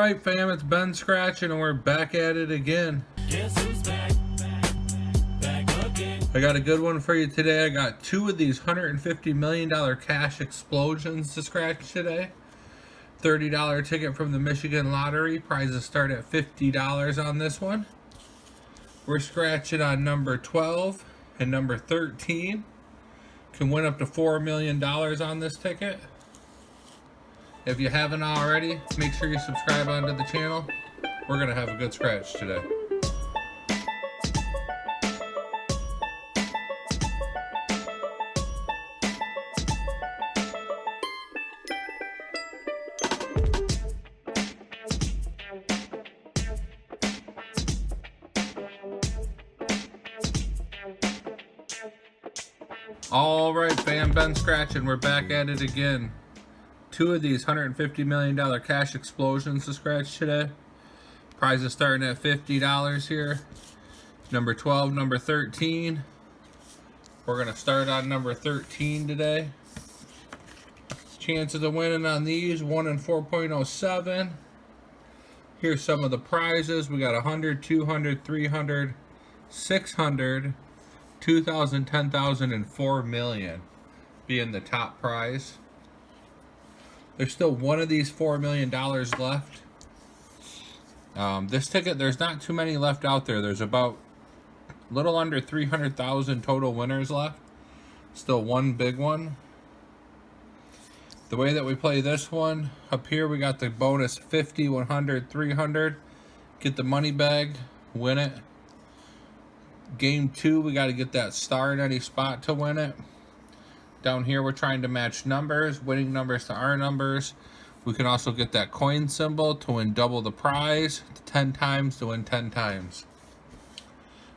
Alright fam, it's Ben Scratching and we're back at it again. Guess who's back? Back again. I got a good one for you today. I got two of these $150 million cash explosions to scratch today. $30 ticket from the Michigan Lottery. Prizes start at $50 on this one. We're scratching on number 12 and number 13. Can win up to $4 million on this ticket. If you haven't already, make sure you subscribe onto the channel. We're going to have a good scratch today. Alright fam, Ben Scratching, we're back at it again. Two of these $150 million cash explosions to scratch today. Prizes starting at $50 here. Number 12, number 13. We're going to start on number 13 today. Chances of winning on these, 1 in 4.07. Here's some of the prizes. We got 100, 200, 300, 600, 2,000, 10,000, and 4 million being the top prize. There's still one of these $4 million left. This ticket, there's not too many left out there. There's about a little under 300,000 total winners left. Still one big one. The way that we play this one, up here we got the bonus 50, 100, 300. Get the money bag, win it. Game 2, we got to get that star in any spot to win it. Down here, we're trying to match numbers, winning numbers to our numbers. We can also get that coin symbol to win double the prize, 10 times to win 10 times.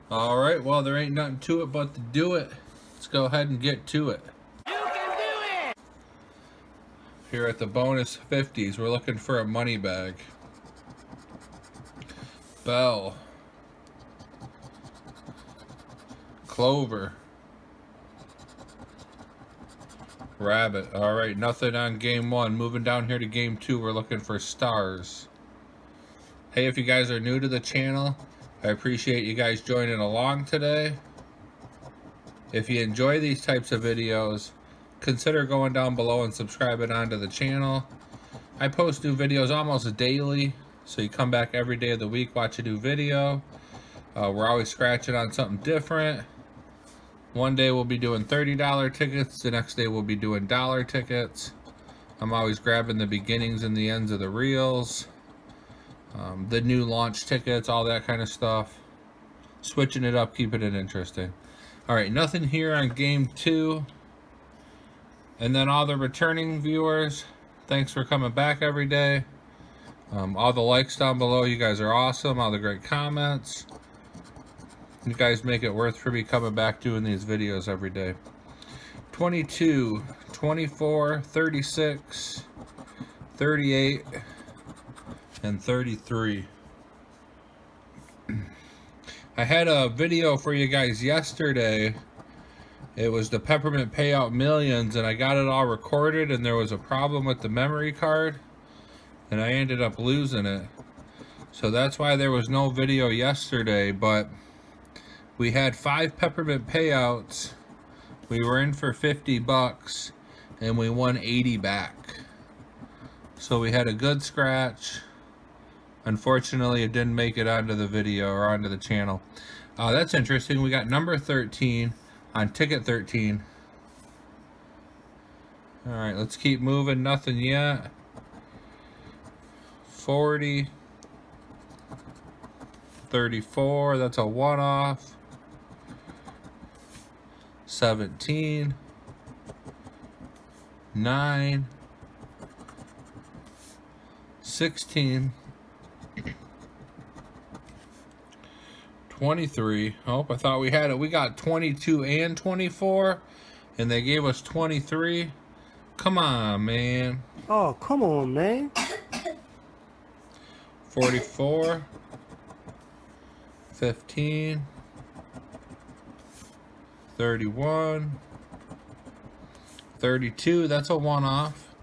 All right, well, there ain't nothing to it but to do it. Let's go ahead and get to it. You can do it! Here at the bonus 50s, we're looking for a money bag. Bell. Clover. Rabbit. Alright, nothing on game 1. Moving down here to game 2, we're looking for stars. Hey, if you guys are new to the channel, I appreciate you guys joining along today. If you enjoy these types of videos, consider going down below and subscribing onto the channel. I post new videos almost daily, so you come back every day of the week, watch a new video. We're always scratching on something different. One day we'll be doing $30 tickets, the next day we'll be doing dollar tickets. I'm always grabbing the beginnings and the ends of the reels, the new launch tickets, all that kind of stuff. Switching it up, keeping it interesting. Alright, nothing here on game 2. And then all the returning viewers, thanks for coming back every day. All the likes down below, you guys are awesome. All the great comments. You guys make it worth for me coming back doing these videos every day. 22, 24, 36, 38, and 33. I had a video for you guys yesterday. It was the Peppermint Payout Millions, and I got it all recorded, and there was a problem with the memory card, and I ended up losing it. So that's why there was no video yesterday, but we had 5 peppermint payouts. We were in for 50 bucks and we won 80 back. So we had a good scratch. Unfortunately, it didn't make it onto the video or onto the channel. That's interesting. We got number 13 on ticket 13. All right, let's keep moving. Nothing yet. 40. 34, that's a one-off. 17, 9, 16, 23. Oh, I thought we had it. We got 22 and 24, and they gave us 23. Come on, man. Oh, come on, man. 44, 15, 31, 32, that's a one-off.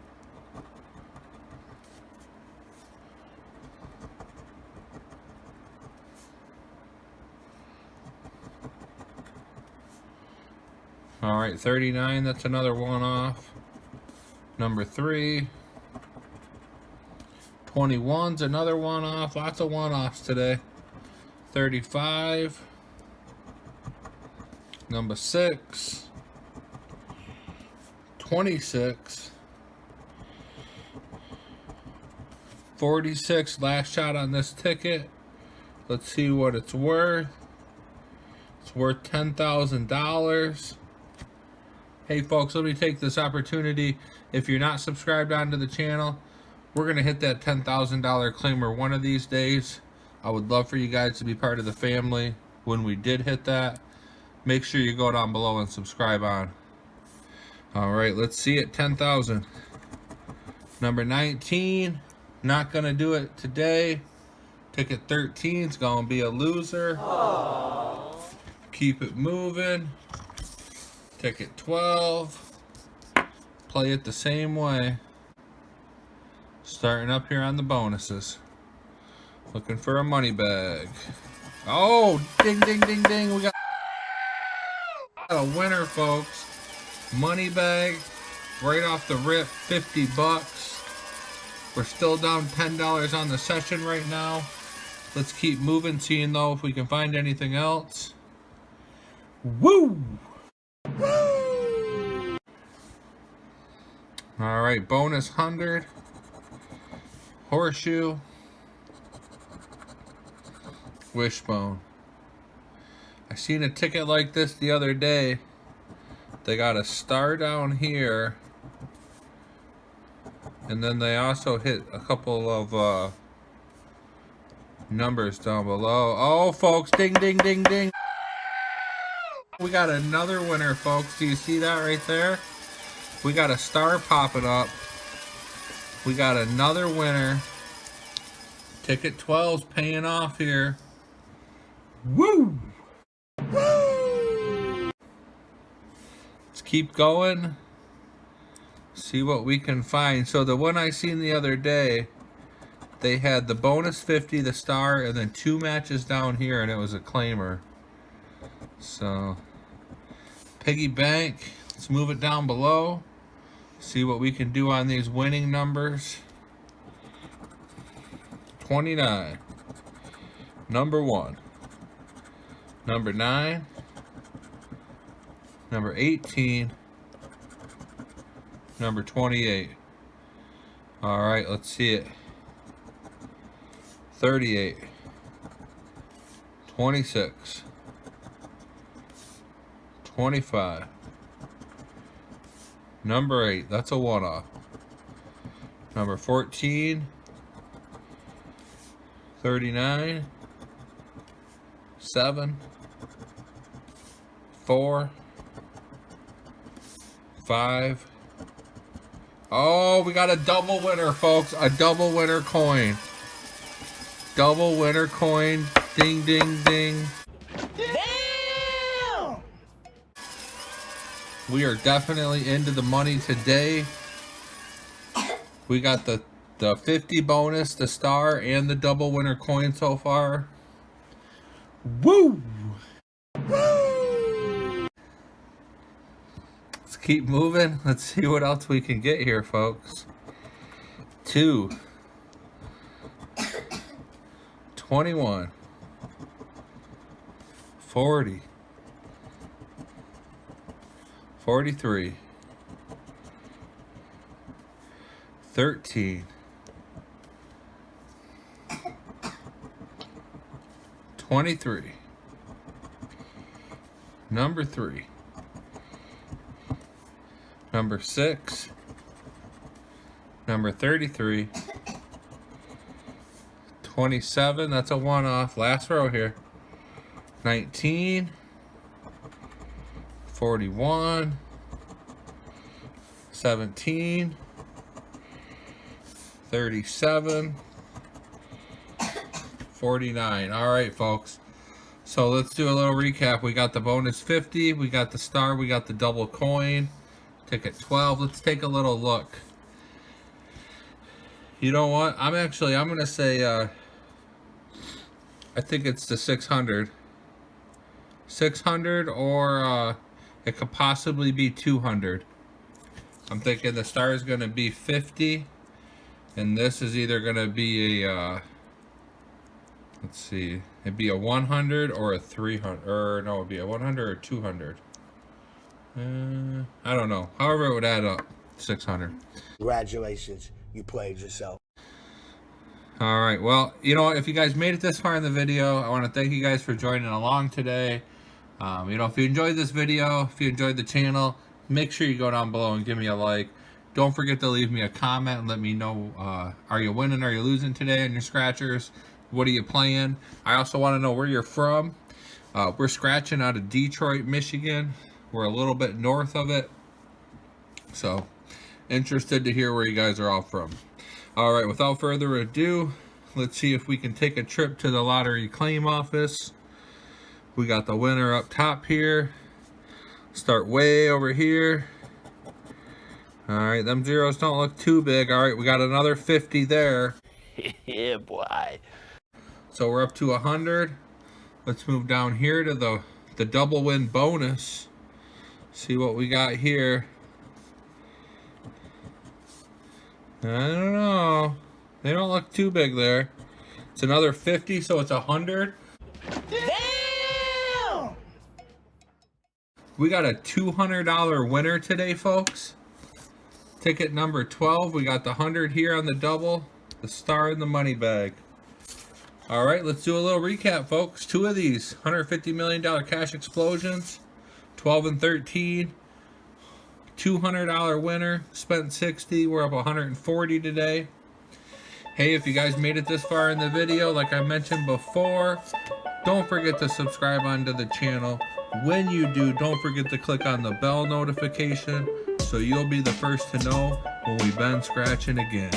All right, 39, that's another one-off. Number 3. 21's another one-off. Lots of one-offs today. 35. Number 6. 26. 46, last shot on this ticket. Let's see what it's worth. It's worth $10,000. Hey folks, let me take this opportunity. If you're not subscribed onto the channel, we're going to hit that $10,000 claimer one of these days. I would love for you guys to be part of the family when we did hit that. Make sure you go down below and subscribe on. All right, let's see it. 10,000. Number 19. Not going to do it today. Ticket 13 is going to be a loser. Aww. Keep it moving. Ticket 12. Play it the same way. Starting up here on the bonuses. Looking for a money bag. Oh, ding, ding, ding, ding. We got a winner, folks. Money bag. Right off the rip, 50 bucks. We're still down $10 on the session right now. Let's keep moving, seeing though if we can find anything else. Woo! Woo! All right, bonus 100. Horseshoe. Wishbone. I seen a ticket like this the other day. They got a star down here. And then they also hit a couple of numbers down below. Oh, folks, ding, ding, ding, ding. We got another winner, folks. Do you see that right there? We got a star popping up. We got another winner. Ticket 12's paying off here. Woo! Woo! Let's keep going. See what we can find. So the one I seen the other day, they had the bonus 50, the star, and then 2 matches down here, and it was a claimer. So piggy bank. Let's move it down below. See what we can do on these winning numbers. 29. Number 1. Number 9. Number 18. Number 28. All right, let's see it. 38. 26. 25. Number 8. That's a one-off. Number 14. 39. 7. 4. 5. Oh, we got a double winner, folks. A double winner coin. Double winner coin. Ding, ding, ding. Damn! We are definitely into the money today. We got the 50 bonus, the star, and the double winner coin so far. Woo! Woo! Let's keep moving. Let's see what else we can get here, folks. 2. 21. 40. 43. 13. 23. Number 3. Number 6. Number 33. 27. That's a one-off. Last row here. 19. 41. 17. 37. 49. All right, folks. So let's do a little recap. We got the bonus 50. We got the star. We got the double coin. Ticket 12. Let's take a little look. You know what? I'm going to say, I think it's the 600. 600, or It could possibly be 200. I'm thinking the star is going to be 50, and this is either going to be a, let's see, it'd be a 100 or a 300, or no, it'd be a 100 or 200. I don't know. However, it would add up, 600. Congratulations, you played yourself. All right, well, you know, if you guys made it this far in the video, I want to thank you guys for joining along today. You know, if you enjoyed this video, if you enjoyed the channel, make sure you go down below and give me a like. Don't forget to leave me a comment and let me know, are you winning, are you losing today on your scratchers? What are you playing? I also want to know where you're from. We're scratching out of Detroit, Michigan. We're a little bit north of it. So, interested to hear where you guys are all from. All right, without further ado, let's see if we can take a trip to the lottery claim office. We got the winner up top here. Start way over here. All right, them zeros don't look too big. All right, we got another 50 there. Yeah, boy. So we're up to 100. Let's move down here to the double win bonus. See what we got here. I don't know. They don't look too big there. It's another 50, so it's 100. Damn! We got a $200 winner today, folks. Ticket number 12. We got the 100 here on the double, the star in the money bag. All right, let's do a little recap, folks. Two of these $150 million cash explosions, 12 and 13. $200 winner, spent 60. We're up 140 today. Hey, if you guys made it this far in the video, like I mentioned before, don't forget to subscribe onto the channel. When you do, don't forget to click on the bell notification so you'll be the first to know when we've been scratching again.